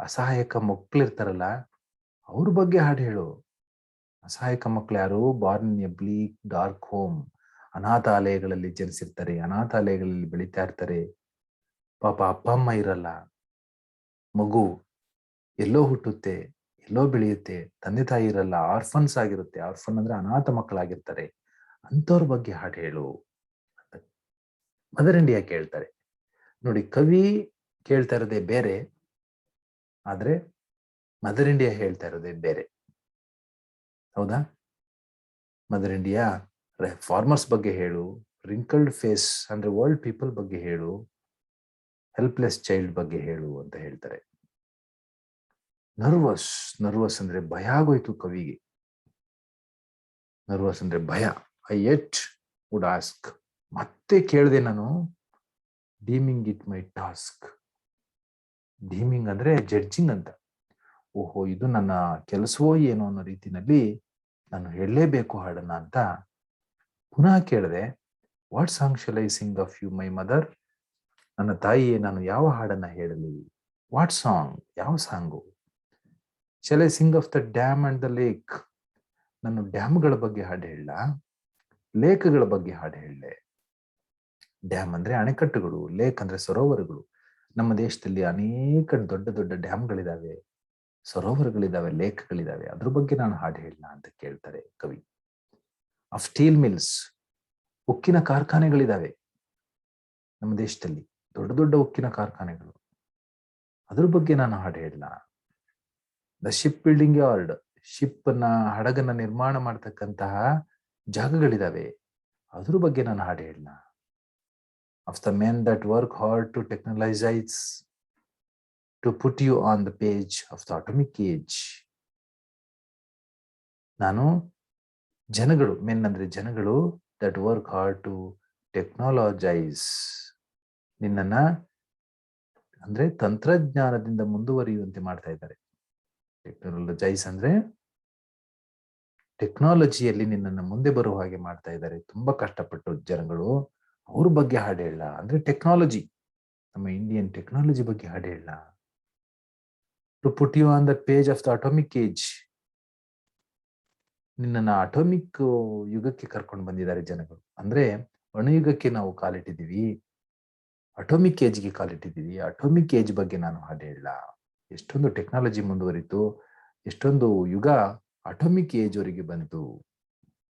ಅಸಹಾಯಕ ಮಕ್ಕಳಿರ್ತಾರಲ್ಲ ಅವ್ರ ಬಗ್ಗೆ ಹಾಡು ಹೇಳು. ಅಸಹಾಯಕ ಮಕ್ಕಳು ಯಾರು? Born a bleak dark home, ಅನಾಥಾಲಯಗಳಲ್ಲಿ ಜನಿಸಿರ್ತಾರೆ, ಅನಾಥಾಲಯಗಳಲ್ಲಿ ಬೆಳೀತಾ ಇರ್ತಾರೆ. ಪಾಪ ಅಪ್ಪ ಅಮ್ಮ ಇರಲ್ಲ, ಮಗು ಎಲ್ಲೋ ಹುಟ್ಟುತ್ತೆ, ಎಲ್ಲೋ ಬೆಳೆಯುತ್ತೆ, ತಂದೆ ತಾಯಿ ಇರಲ್ಲ, ಆರ್ಫನ್ಸ್ ಆಗಿರುತ್ತೆ. ಆರ್ಫನ್ ಅಂದ್ರೆ ಅನಾಥ ಮಕ್ಕಳಾಗಿರ್ತಾರೆ. ಅಂಥವ್ರ ಬಗ್ಗೆ ಹಾಡು ಹೇಳು ಮದರ್ ಇಂಡಿಯಾ ಕೇಳ್ತಾರೆ. ನೋಡಿ, ಕವಿ ಕೇಳ್ತಾ ಇರೋದೇ ಬೇರೆ, ಆದ್ರೆ ಮದರ್ ಇಂಡಿಯಾ ಹೇಳ್ತಾ ಇರೋದೇ ಬೇರೆ. ಹೌದಾ? ಮದರ್ ಇಂಡಿಯಾ ಫಾರ್ಮರ್ಸ್ ಬಗ್ಗೆ ಹೇಳು, ರಿಂಕಲ್ಡ್ ಫೇಸ್ ಅಂದ್ರೆ ವರ್ಲ್ಡ್ ಪೀಪಲ್ ಬಗ್ಗೆ ಹೇಳು, ಹೆಲ್ಪ್ಲೆಸ್ ಚೈಲ್ಡ್ ಬಗ್ಗೆ ಹೇಳು ಅಂತ ಹೇಳ್ತಾರೆ. ನರ್ವಸ್, ನರ್ವಸ್ ಅಂದ್ರೆ ಭಯ ಆಗೋಯ್ತು ಕವಿಗೆ. ನರ್ವಸ್ ಅಂದ್ರೆ ಭಯ. ಐ ಯೆಟ್ ವುಡ್ ಆಸ್ಕ್, ಮತ್ತೆ ಕೇಳಿದೆ ನಾನು. ಡೀಮಿಂಗ್ ಇಟ್ ಮೈ ಟಾಸ್ಕ್. ಡೀಮಿಂಗ್ ಅಂದ್ರೆ ಜಡ್ಜಿಂಗ್ ಅಂತ. ಓಹೋ, ಇದು ನನ್ನ ಕೆಲಸವೋ ಏನೋ ಅನ್ನೋ ರೀತಿನಲ್ಲಿ ನಾನು ಹೇಳಲೇಬೇಕು ಹಾಡನ್ನ ಅಂತ ಪುನಃ ಕೇಳಿದೆ. What song shall I sing of you my mother? ನನ್ನ ತಾಯಿಯೇ, ನಾನು ಯಾವ ಹಾಡನ್ನ ಹೇಳಲಿ? What song? ಯಾವ song? Shall I sing of the dam and the lake? ನಾನು ಡ್ಯಾಮ್ಗಳ ಬಗ್ಗೆ ಹಾಡು ಹೇಳ, ಲೇಕ್ಗಳ ಬಗ್ಗೆ ಹಾಡು ಹೇಳಲೆ? ಡ್ಯಾಮ್ ಅಂದ್ರೆ ಅಣೆಕಟ್ಟುಗಳು, ಲೇಕ್ ಅಂದ್ರೆ ಸರೋವರಗಳು. ನಮ್ಮ ದೇಶದಲ್ಲಿ ಅನೇಕ ದೊಡ್ಡ ದೊಡ್ಡ ಡ್ಯಾಮ್ಗಳಿದಾವೆ, ಸರೋವರಗಳಿದಾವೆ, ಲೇಕ್ಗಳಿದಾವೆ. ಅದ್ರ ಬಗ್ಗೆ ನಾನು ಹಾಡು ಹೇಳ ಅಂತ ಕೇಳ್ತಾರೆ ಕವಿ. ಆಫ್ ಸ್ಟೀಲ್ ಮಿಲ್ಸ್, ಉಕ್ಕಿನ ಕಾರ್ಖಾನೆಗಳಿದಾವೆ ನಮ್ಮ ದೇಶದಲ್ಲಿ, ದೊಡ್ಡ ದೊಡ್ಡ ಉಕ್ಕಿನ ಕಾರ್ಖಾನೆಗಳು. ಅದ್ರ ಬಗ್ಗೆ ನಾನು ಹಾಡು ಹೇಳ. The ship building yard, ship ನ ಹಡಗನ್ನ ನಿರ್ಮಾಣ ಮಾಡ್ತಕ್ಕಂತಹ ಜಾಗಗಳಿದಾವೆ, ಅದ್ರ ಬಗ್ಗೆ ನಾನು ಹಾಡು ಹೇಳ. Of the men that work hard to technologize, to put you on the page of the atomic age. ನಾನು ಜನಗಳು, ಮೆನ್ ಅಂದ್ರೆ ಜನಗಳು, that work hard to technologize, ನಿನ್ನನ್ನ ಅಂದ್ರೆ ತಂತ್ರಜ್ಞಾನದಿಂದ ಮುಂದುವರಿಯುವಂತೆ ಮಾಡ್ತಾ ಇದ್ದಾರೆ. ಟೆಕ್ನಾಲಜೈಸ್ ಅಂದ್ರೆ ಟೆಕ್ನಾಲಜಿಯಲ್ಲಿ ನಿನ್ನನ್ನು ಮುಂದೆ ಬರುವ ಹಾಗೆ ಮಾಡ್ತಾ ಇದ್ದಾರೆ ತುಂಬಾ ಕಷ್ಟಪಟ್ಟು ಜನಗಳು. ಅವ್ರ ಬಗ್ಗೆ ಹಾಡು ಹೇಳ. ಅಂದ್ರೆ ಟೆಕ್ನಾಲಜಿ, ನಮ್ಮ ಇಂಡಿಯನ್ ಟೆಕ್ನಾಲಜಿ ಬಗ್ಗೆ ಹಾಡು ಹೇಳ. To put you on the page of the atomic age, ನಿನ್ನನ್ನು ಅಟೋಮಿಕ್ ಯುಗಕ್ಕೆ ಕರ್ಕೊಂಡು ಬಂದಿದ್ದಾರೆ ಜನಗಳು. ಅಂದ್ರೆ ಅಣುಯುಗಕ್ಕೆ ನಾವು ಕಾಲಿಟ್ಟಿದ್ದೀವಿ, ಅಟೋಮಿಕ್ ಏಜ್ಗೆ ಕಾಲಿಟ್ಟಿದ್ದೀವಿ. ಅಟೋಮಿಕ್ ಏಜ್ ಬಗ್ಗೆ ನಾನು ಹಾಡು ಹೇಳ. ಎಷ್ಟೊಂದು ಟೆಕ್ನಾಲಜಿ ಮುಂದುವರಿತು, ಎಷ್ಟೊಂದು ಯುಗ ಅಟೋಮಿಕ್ ಏಜ್ ವರೆಗೆ ಬಂತು,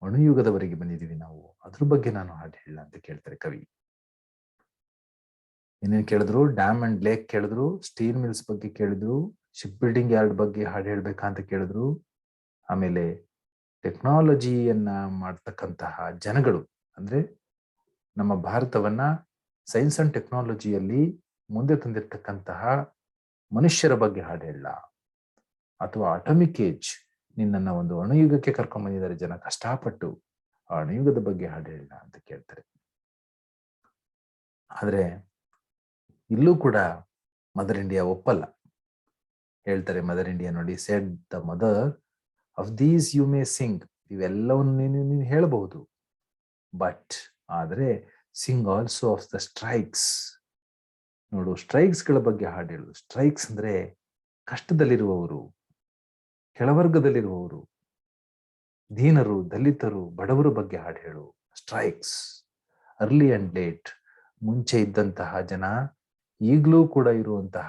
ಅಣುಯುಗದವರೆಗೆ ಬಂದಿದ್ದೀವಿ ನಾವು. ಅದ್ರ ಬಗ್ಗೆ ನಾನು ಹಾಡು ಹೇಳ ಅಂತ ಕೇಳ್ತಾರೆ ಕವಿ. ಏನೇನು ಕೇಳಿದ್ರು? ಡ್ಯಾಮ್ ಅಂಡ್ ಲೇಕ್ ಕೇಳಿದ್ರು, ಸ್ಟೀಲ್ ಮಿಲ್ಸ್ ಬಗ್ಗೆ ಕೇಳಿದ್ರು, ಶಿಪ್ ಬಿಲ್ಡಿಂಗ್ ಯಾರ್ಡ್ ಬಗ್ಗೆ ಹಾಡು ಹೇಳ್ಬೇಕಾ ಅಂತ ಕೇಳಿದ್ರು, ಆಮೇಲೆ ಟೆಕ್ನಾಲಜಿಯನ್ನ ಮಾಡ್ತಕ್ಕಂತಹ ಜನಗಳು, ಅಂದ್ರೆ ನಮ್ಮ ಭಾರತವನ್ನ ಸೈನ್ಸ್ ಅಂಡ್ ಟೆಕ್ನಾಲಜಿಯಲ್ಲಿ ಮುಂದೆ ತಂದಿರ್ತಕ್ಕಂತಹ ಮನುಷ್ಯರ ಬಗ್ಗೆ ಹಾಡು ಹೇಳ. ಅಥವಾ ಅಟಮಿಕ್ ಏಜ್, ನಿನ್ನನ್ನ ಒಂದು ಅಣುಯುಗಕ್ಕೆ ಕರ್ಕೊಂಡ್ ಬಂದಿದ್ದಾರೆ ಜನ ಕಷ್ಟಪಟ್ಟು, ಆ ಅಣುಯುಗದ ಬಗ್ಗೆ ಹಾಡು ಹೇಳ ಅಂತ ಕೇಳ್ತಾರೆ. ಆದ್ರೆ ಇಲ್ಲೂ ಕೂಡ ಮದರ್ ಇಂಡಿಯಾ ಒಪ್ಪಲ್ಲ. ಹೇಳ್ತಾರೆ ಮದರ್ ಇಂಡಿಯಾ ನೋಡಿ, said the mother of these you may sing, ಇವೆಲ್ಲವನ್ನು ನೀನು ಹೇಳಬಹುದು, ಬಟ್ ಆದ್ರೆ sing also of the strikes. ನೋಡು, ಸ್ಟ್ರೈಕ್ಸ್ ಗಳ ಬಗ್ಗೆ ಹಾಡು ಹೇಳು. ಸ್ಟ್ರೈಕ್ಸ್ ಅಂದ್ರೆ ಕಷ್ಟದಲ್ಲಿರುವವರು, ಕೆಳವರ್ಗದಲ್ಲಿರುವವರು, ದೀನರು, ದಲಿತರು, ಬಡವರ ಬಗ್ಗೆ ಹಾಡು ಹೇಳು. ಸ್ಟ್ರೈಕ್ಸ್, ಅರ್ಲಿ ಅಂಡ್ ಲೇಟ್, ಮುಂಚೆ ಇದ್ದಂತಹ ಜನ, ಈಗಲೂ ಕೂಡ ಇರುವಂತಹ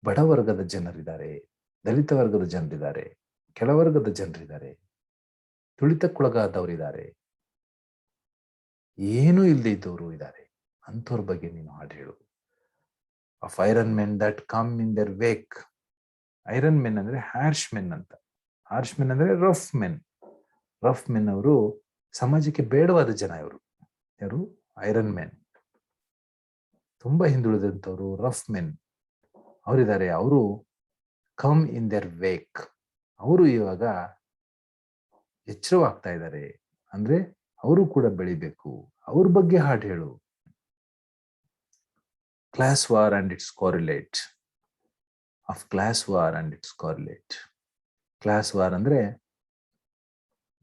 ಬಡವರ್ಗದ ಜನರಿದ್ದಾರೆ, ದಲಿತ ವರ್ಗದ ಜನರಿದ್ದಾರೆ, ಕೆಳವರ್ಗದ ಜನರಿದ್ದಾರೆ, ತುಳಿತಕ್ಕೊಳಗಾದವರಿದ್ದಾರೆ, ಏನೂ ಇಲ್ಲದೆ ಇದ್ದವರು ಇದ್ದಾರೆ. ಅಂಥವ್ರ ಬಗ್ಗೆ ನೀನು ಹಾಡು ಹೇಳು. Of iron men that come in their wake. Iron men ಅಂದ್ರೆ ಹ್ಯಾರ್ಶ್ ಮೆನ್ ಅಂತ. ಹಾರ್ಶ್ ಮೆನ್ ಅಂದ್ರೆ ರಫ್ ಮೆನ್. ರಫ್ ಮೆನ್ ಅವರು ಸಮಾಜಕ್ಕೆ ಬೇಡವಾದ ಜನ. ಇವರು ಯಾರು? Iron men. ತುಂಬಾ ಹಿಂದುಳಿದಂಥವ್ರು ರಫ್ ಮೆನ್ ಅವರಿದ್ದಾರೆ. ಅವರು ಕಮ್ ಇನ್ ದರ್ ವೇಕ್, ಅವರು ಇವಾಗ ಎಚ್ಚರವಾಗ್ತಾ ಇದ್ದಾರೆ. ಅಂದ್ರೆ ಅವರು ಕೂಡ ಬೆಳಿಬೇಕು, ಅವ್ರ ಬಗ್ಗೆ ಹಾಡು ಹೇಳು. Class war and its correlate. Of class war and its correlate. Class war ಅಂದ್ರೆ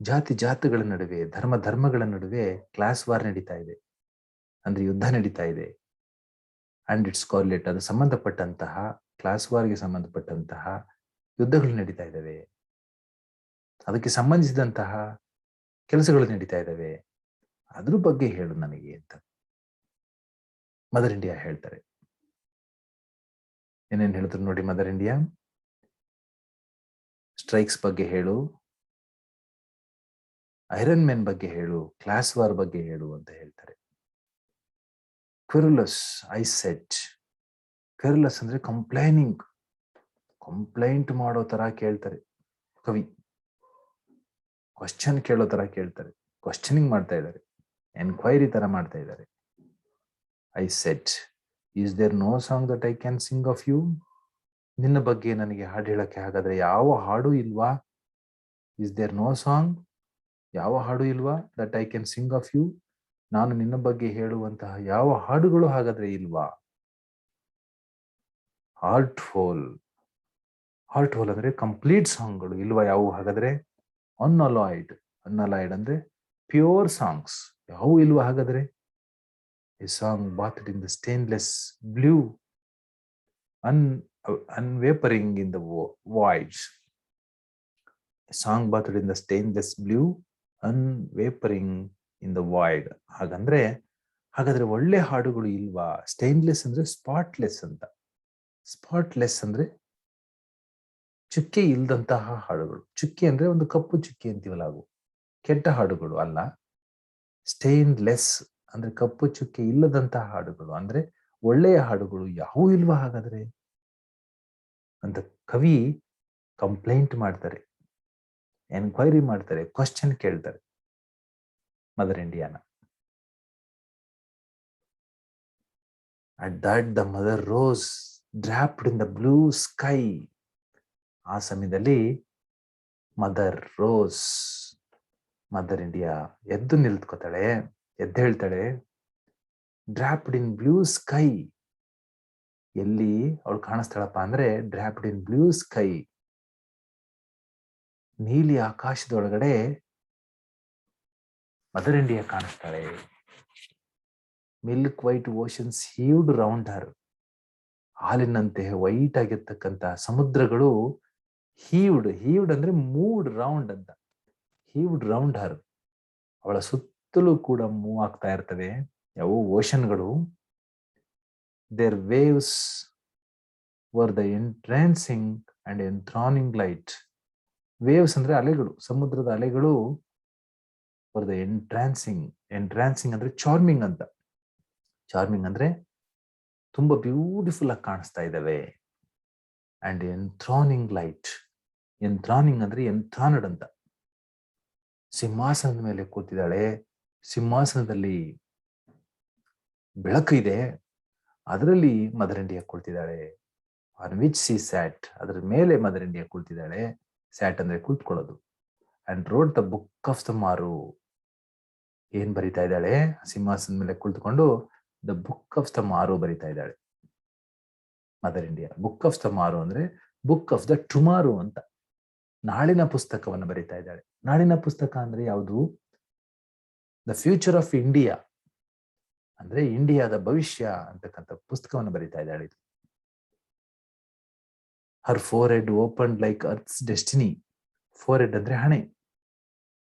ಜಾತಿ ಜಾತಿಗಳ ನಡುವೆ, ಧರ್ಮ ಧರ್ಮಗಳ ನಡುವೆ ಕ್ಲಾಸ್ ವಾರ್ ನಡೀತಾ ಇದೆ, ಅಂದ್ರೆ ಯುದ್ಧ ನಡೀತಾ ಇದೆ. ಅಂಡ್ ಇಟ್ಸ್ ಕಾರಿಲೇಟ್, ಅದು ಸಂಬಂಧಪಟ್ಟಂತಹ, ಕ್ಲಾಸ್ ವಾರ್ಗೆ ಸಂಬಂಧಪಟ್ಟಂತಹ ಯುದ್ಧಗಳು ನಡೀತಾ ಇದ್ದಾವೆ, ಅದಕ್ಕೆ ಸಂಬಂಧಿಸಿದಂತಹ ಕೆಲಸಗಳು ನಡೀತಾ ಇದ್ದಾವೆ. ಅದ್ರ ಬಗ್ಗೆ ಹೇಳು ನನಗೆ ಅಂತ ಮದರ್ ಇಂಡಿಯಾ ಹೇಳ್ತಾರೆ. ಏನೇನು ಹೇಳಿದ್ರು ನೋಡಿ ಮದರ್ ಇಂಡಿಯಾ? ಸ್ಟ್ರೈಕ್ಸ್ ಬಗ್ಗೆ ಹೇಳು, ಐರನ್ ಮೆನ್ ಬಗ್ಗೆ ಹೇಳು, ಕ್ಲಾಸ್ ವಾರ್ ಬಗ್ಗೆ ಹೇಳು ಅಂತ ಹೇಳ್ತಾರೆ. ಕ್ವೆರುಲಸ್, ಐ ಸೆಟ್. ಕ್ವೆರುಲಸ್ ಅಂದ್ರೆ ಕಂಪ್ಲೈನಿಂಗ್, ಕಂಪ್ಲೈಂಟ್ ಮಾಡೋ ತರ ಕೇಳ್ತಾರೆ ಕವಿ. ಕ್ವಶನ್ ಕೇಳೋ ತರ ಕೇಳ್ತಾರೆ, ಕ್ವಶನಿಂಗ್ ಮಾಡ್ತಾ ಇದ್ದಾರೆ. ಎನ್ಕ್ವೈರಿ ತರ ಮಾಡ್ತಾ ಇದ್ದಾರೆ. I said, is there no song that I can sing of you? ನಿನ್ನ ಬಗ್ಗೆ ನನಗೆ ಹಾಡು ಹೇಳಕ್ಕೆ ಹಾಗಾದ್ರೆ ಯಾವ ಹಾಡು ಇಲ್ವಾ? ಈಸ್ ದೇರ್ ನೋ ಸಾಂಗ್, ಯಾವ ಹಾಡು ಇಲ್ವಾ? That I can sing of you, ನಾನು ನಿನ್ನ ಬಗ್ಗೆ ಹೇಳುವಂತಹ ಯಾವ ಹಾಡುಗಳು ಹಾಗಾದ್ರೆ ಇಲ್ವಾ? ಹಾರ್ಟ್ ಹೋಲ್, ಹಾರ್ಟ್ ಹೋಲ್ ಅಂದ್ರೆ ಕಂಪ್ಲೀಟ್ ಸಾಂಗ್ಗಳು ಇಲ್ವಾ ಯಾವ ಹಾಗಾದ್ರೆ? ಅನ್ಅಲಾಯ್ಡ್, ಅನ್ಅಲಾಯ್ಡ್ ಅಂದ್ರೆ ಪ್ಯೂರ್ ಸಾಂಗ್ಸ್ ಯಾವ ಇಲ್ವಾ ಹಾಗಾದ್ರೆ? A song bathed in the stainless blue, unwavering in the voids. A song bathed in the stainless blue, unwavering in the void. ಹಾಗಾದ್ರೆ ಒಳ್ಳೆ ಹಾಡುಗಳು ಇಲ್ವಾ? ಸ್ಟೈನ್ಲೆಸ್ ಅಂದ್ರೆ ಸ್ಪಾಟ್ಲೆಸ್ ಅಂತ. ಸ್ಪಾಟ್ಲೆಸ್ ಅಂದ್ರೆ ಚುಕ್ಕೆ ಇಲ್ದಂತಹ ಹಾಡುಗಳು. ಚುಕ್ಕೆ ಅಂದ್ರೆ ಒಂದು ಕಪ್ಪು ಚುಕ್ಕೆ ಅಂತೀವಲ್ಲ, ಅವು ಕೆಟ್ಟ ಹಾಡುಗಳು ಅಲ್ಲ. ಸ್ಟೈನ್ಲೆಸ್ ಅಂದ್ರೆ ಕಪ್ಪು ಚುಕ್ಕೆ ಇಲ್ಲದಂತಹ ಹಾಡುಗಳು ಅಂದ್ರೆ ಒಳ್ಳೆಯ ಹಾಡುಗಳು ಯಾವೂ ಇಲ್ವಾ ಹಾಗಾದ್ರೆ ಅಂತ ಕವಿ ಕಂಪ್ಲೇಂಟ್ ಮಾಡ್ತಾರೆ, ಎನ್ಕ್ವೈರಿ ಮಾಡ್ತಾರೆ, ಕ್ವಶನ್ ಕೇಳ್ತಾರೆ ಮದರ್ ಇಂಡಿಯಾನ. At that the mother rose draped in the blue sky. ಆ ಸಮಯದಲ್ಲಿ ಮದರ್ ರೋಸ್, ಮದರ್ ಇಂಡಿಯಾ ಎದ್ದು ನಿಲ್ತ್ಕೋತಾಳೆ, ಎದ್ದು ಹೇಳ್ತಾಳೆ, ಡ್ರಾಪ್ಡ್ ಇನ್ ಬ್ಲೂ ಸ್ಕೈ. ಎಲ್ಲಿ ಅವಳು ಕಾಣಿಸ್ತಾಳಪ್ಪ ಅಂದ್ರೆ ಡ್ರಾಪ್ಡ್ ಇನ್ ಬ್ಲೂ ಸ್ಕೈ, ನೀಲಿ ಆಕಾಶದೊಳಗಡೆ ಮದರ್ ಇಂಡಿಯಾ ಕಾಣಿಸ್ತಾಳೆ. Milk white oceans heaved round her. ಹಾಲಿನಂತೆ ವೈಟ್ ಆಗಿರ್ತಕ್ಕಂಥ ಸಮುದ್ರಗಳು ಹೀವ್ಡ್ ಅಂದ್ರೆ ಮೂಡ್ ರೌಂಡ್ ಅಂತ. ಹೀವ್ಡ್ ರೌಂಡ್ ಹರ್, ಅವಳ ಸುತ್ತಲೂ ಕೂಡ ಮೂವ್ ಆಗ್ತಾ ಇರ್ತವೆ ಯಾವ ಓಷನ್ಗಳು. Their waves were the entrancing and enthroning light. Waves ಅಂದ್ರೆ ಅಲೆಗಳು, ಸಮುದ್ರದ ಅಲೆಗಳು. ಫಾರ್ ದ ಎಂಟ್ರಾನ್ಸಿಂಗ್ ಅಂದ್ರೆ ಚಾರ್ಮಿಂಗ್ ಅಂತ. ಚಾರ್ಮಿಂಗ್ ಅಂದ್ರೆ ತುಂಬಾ ಬ್ಯೂಟಿಫುಲ್ ಆಗಿ ಕಾಣಿಸ್ತಾ ಇದ್ದಾವೆ. ಅಂಡ್ ಎಂಥ್ರಾನಿಂಗ್ ಲೈಟ್, ಎಂಥ್ರಾನಿಂಗ್ ಅಂದ್ರೆ ಎಂಥ್ರಾನಡ್ ಅಂತ. ಸಿಂಹಾಸನದ ಮೇಲೆ ಕೂತಿದ್ದಾಳೆ, ಸಿಂಹಾಸನದಲ್ಲಿ ಬೆಳಕು ಇದೆ, ಅದರಲ್ಲಿ ಮದರ್ ಇಂಡಿಯಾ ಕುಳಿತಿದ್ದಾಳೆ. ಆನ್ ವಿಚ್ ಸಿ ಸ್ಯಾಟ್, ಅದರ ಮೇಲೆ ಮದರ್ ಇಂಡಿಯಾ ಕುಳಿತಿದ್ದಾಳೆ. ಸ್ಯಾಟ್ ಅಂದ್ರೆ ಕೂತ್ಕೊಳ್ಳೋದು. And wrote the book of the morrow. ಏನ್ ಬರಿತಾ ಇದ್ದಾಳೆ? ಸಿಂಹಾಸನದ ಮೇಲೆ ಕುಳಿತುಕೊಂಡು ದ ಬುಕ್ ಆಫ್ ದ ಮಾರು ಬರಿತಾ ಇದ್ದಾಳೆ mother India. Book of the ಮಾರು ಅಂದ್ರೆ ಬುಕ್ ಆಫ್ ದ ಟುಮಾರೋ ಅಂತ, ನಾಳಿನ ಪುಸ್ತಕವನ್ನು ಬರಿತಾ ಇದ್ದಾಳೆ. ನಾಳಿನ ಪುಸ್ತಕ ಅಂದ್ರೆ ಯಾವುದು? ದ ಫ್ಯೂಚರ್ ಆಫ್ ಇಂಡಿಯಾ ಅಂದ್ರೆ ಇಂಡಿಯಾದ ಭವಿಷ್ಯ ಅಂತಕ್ಕಂಥ ಪುಸ್ತಕವನ್ನು ಬರಿತಾ ಇದ್ದಾಳೆ. Her forehead open like earth's destiny. Forehead ಅಂದ್ರೆ ಹಣೆ,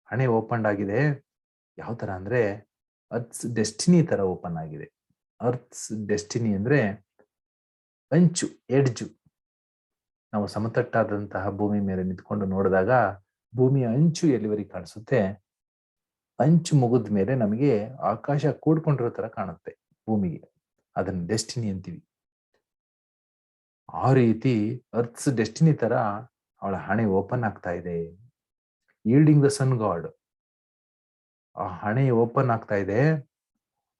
ಹಣೆ ಓಪನ್ ಆಗಿದೆ. ಯಾವ ತರ ಅಂದ್ರೆ ಅರ್ತ್ಸ್ ಡೆಸ್ಟಿನಿ ತರ ಓಪನ್ ಆಗಿದೆ. ಅರ್ತ್ಸ್ ಡೆಸ್ಟಿನಿ ಅಂದ್ರೆ ಅಂಚು, ಎಡ್ಜು. ನಾವು ಸಮತಟ್ಟಾದಂತಹ ಭೂಮಿ ಮೇಲೆ ನಿಂತ್ಕೊಂಡು ನೋಡಿದಾಗ ಭೂಮಿಯ ಅಂಚು ಎಲ್ಲಿವರೆಗೆ ಕಾಣಿಸುತ್ತೆ, ಅಂಚು ಮುಗಿದ ಮೇಲೆ ನಮಗೆ ಆಕಾಶ ಕೂಡ್ಕೊಂಡಿರೋ ತರ ಕಾಣುತ್ತೆ ಭೂಮಿಗೆ, ಅದನ್ನ ಡೆಸ್ಟಿನಿ ಅಂತೀವಿ. ಆ ರೀತಿ ಅರ್ತ್ಸ್ ಡೆಸ್ಟಿನಿ ತರ ಅವಳ ಹಣೆ ಓಪನ್ ಆಗ್ತಾ ಇದೆ. ಈಲ್ಡಿಂಗ್ ದ ಸನ್ ಗಾಡ್, ಆ ಹಣೆ ಓಪನ್ ಆಗ್ತಾ ಇದೆ.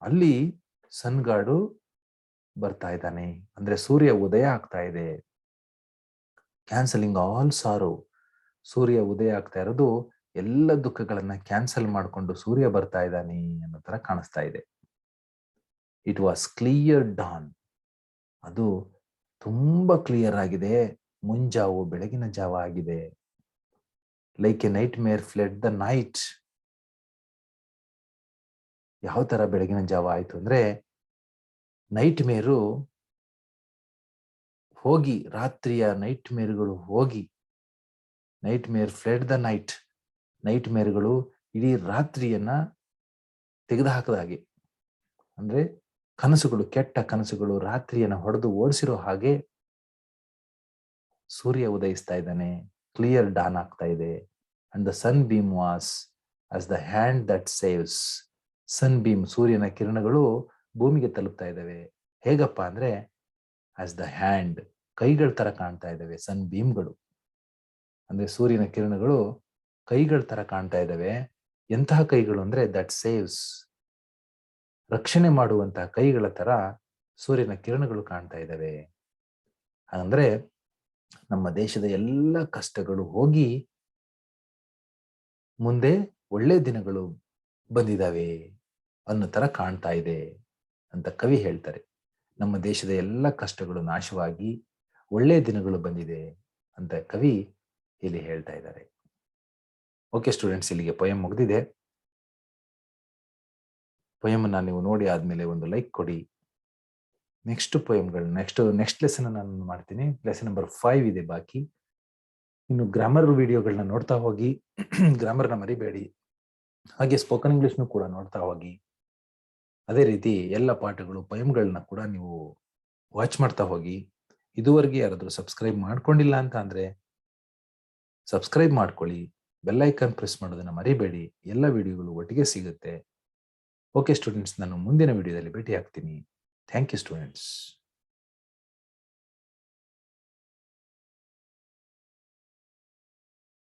ಅಲ್ಲಿ ಸನ್ ಗಾಡು ಬರ್ತಾ ಇದ್ದಾನೆ, ಅಂದ್ರೆ ಸೂರ್ಯ ಉದಯ ಆಗ್ತಾ ಇದೆ. ಕ್ಯಾನ್ಸಲಿಂಗ್ ಆಲ್ ಸಾರೋ, ಸೂರ್ಯ ಉದಯ ಆಗ್ತಾ ಇರೋದು ಎಲ್ಲ ದುಃಖಗಳನ್ನ ಕ್ಯಾನ್ಸಲ್ ಮಾಡಿಕೊಂಡು ಸೂರ್ಯ ಬರ್ತಾ ಇದ್ದಾನೆ ಅನ್ನೋ ತರ ಕಾಣಿಸ್ತಾ ಇದೆ. ಇಟ್ ವಾಸ್ ಕ್ಲಿಯರ್ ಡಾನ್, ಅದು ತುಂಬಾ ಕ್ಲಿಯರ್ ಆಗಿದೆ. ಮುಂಜಾವು ಬೆಳಗಿನ ಜಾವ ಆಗಿದೆ. ಲೈಕ್ ಎ ನೈಟ್ ಮೇರ್ ಫ್ಲೆಡ್ ದ ನೈಟ್. ಯಾವ ತರ ಬೆಳಗಿನ ಜಾವ ಆಯ್ತು ಅಂದ್ರೆ, ನೈಟ್ ಮೇರು ಹೋಗಿ, ರಾತ್ರಿಯ ನೈಟ್ ಮೇರುಗಳು ಹೋಗಿ, ನೈಟ್ ಮೇರ್ ಫ್ಲೆಡ್ ದ ನೈಟ್, ನೈಟ್ ಮೇರುಗಳು ಇಡೀ ರಾತ್ರಿಯನ್ನ ತೆಗೆದುಹಾಕದ ಹಾಗೆ, ಅಂದ್ರೆ ಕನಸುಗಳು, ಕೆಟ್ಟ ಕನಸುಗಳು ರಾತ್ರಿಯನ್ನ ಹೊಡೆದು ಓಡಿಸಿರೋ ಹಾಗೆ ಸೂರ್ಯ ಉದಯಿಸ್ತಾ ಇದ್ದಾನೆ. ಕ್ಲಿಯರ್ ಡಾನ್ ಆಗ್ತಾ ಇದೆ. And the sunbeam was as the hand that saves. Sunbeam, ಸೂರ್ಯನ ಕಿರಣಗಳು ಭೂಮಿಗೆ ತಲುಪ್ತಾ ಇದ್ದಾವೆ. ಹೇಗಪ್ಪ ಅಂದ್ರೆ ಆಸ್ ದ ಹ್ಯಾಂಡ್, ಕೈಗಳ ತರ ಕಾಣ್ತಾ ಇದ್ದಾವೆ ಸನ್ ಬೀಮ್ಗಳು. ಅಂದ್ರೆ ಸೂರ್ಯನ ಕಿರಣಗಳು ಕೈಗಳ ತರ ಕಾಣ್ತಾ ಇದ್ದಾವೆ. ಎಂತಹ ಕೈಗಳು ಅಂದ್ರೆ ದಟ್ ಸೇವ್ಸ್, ರಕ್ಷಣೆ ಮಾಡುವಂತಹ ಕೈಗಳ ತರ ಸೂರ್ಯನ ಕಿರಣಗಳು ಕಾಣ್ತಾ ಇದ್ದಾವೆ. ಅಂದ್ರೆ ನಮ್ಮ ದೇಶದ ಎಲ್ಲ ಕಷ್ಟಗಳು ಹೋಗಿ ಮುಂದೆ ಒಳ್ಳೆ ದಿನಗಳು ಬಂದಿದ್ದಾವೆ ಅನ್ನೋ ತರ ಕಾಣ್ತಾ ಇದೆ ಅಂತ ಕವಿ ಹೇಳ್ತಾರೆ. ನಮ್ಮ ದೇಶದ ಎಲ್ಲ ಕಷ್ಟಗಳು ನಾಶವಾಗಿ ಒಳ್ಳೆ ದಿನಗಳು ಬಂದಿದೆ ಅಂತ ಕವಿ ಇಲ್ಲಿ ಹೇಳ್ತಾ ಇದ್ದಾರೆ. ಓಕೆ ಸ್ಟೂಡೆಂಟ್ಸ್, ಇಲ್ಲಿಗೆ ಪೊಯಮ್ ಮುಗಿದಿದೆ. ಪೊಯಮ್ ಅನ್ನ ನೀವು ನೋಡಿ ಆದ್ಮೇಲೆ ಒಂದು ಲೈಕ್ ಕೊಡಿ. ನೆಕ್ಸ್ಟ್ ಪೊಯಮ್ಗಳು ನೆಕ್ಸ್ಟ್ ಲೆಸನ್ ನಾನು ಮಾಡ್ತೀನಿ. ಲೆಸನ್ ನಂಬರ್ 5 ಇದೆ ಬಾಕಿ. ಇನ್ನು ಗ್ರಾಮರ್ ವಿಡಿಯೋಗಳನ್ನ ನೋಡ್ತಾ ಹೋಗಿ, ಗ್ರಾಮರ್ನ ಮರಿಬೇಡಿ. ಹಾಗೆ ಸ್ಪೋಕನ್ ಇಂಗ್ಲಿಷ್ನು ಕೂಡ ನೋಡ್ತಾ ಹೋಗಿ. ಅದೇ ರೀತಿ ಎಲ್ಲ ಪಾಠಗಳು ಪೊಯಮ್ಗಳನ್ನ ಕೂಡ ನೀವು ವಾಚ್ ಮಾಡ್ತಾ ಹೋಗಿ. ಇದುವರೆಗೆ ಯಾರಾದರೂ ಸಬ್ಸ್ಕ್ರೈಬ್ ಮಾಡ್ಕೊಂಡಿಲ್ಲ ಅಂತ ಅಂದ್ರೆ ಸಬ್ಸ್ಕ್ರೈಬ್ ಮಾಡ್ಕೊಳ್ಳಿ. ಬೆಲ್ ಐಕಾನ್ ಪ್ರೆಸ್ ಮಾಡೋದನ್ನ ಮರಿಬೇಡಿ. ಎಲ್ಲ ವಿಡಿಯೋಗಳು ಒಟ್ಟಿಗೆ ಸಿಗುತ್ತೆ. ಓಕೆ ಸ್ಟೂಡೆಂಟ್ಸ್, ನಾನು ಮುಂದಿನ ವಿಡಿಯೋದಲ್ಲಿ ಭೇಟಿ ಆಗ್ತೀನಿ. Thank you students.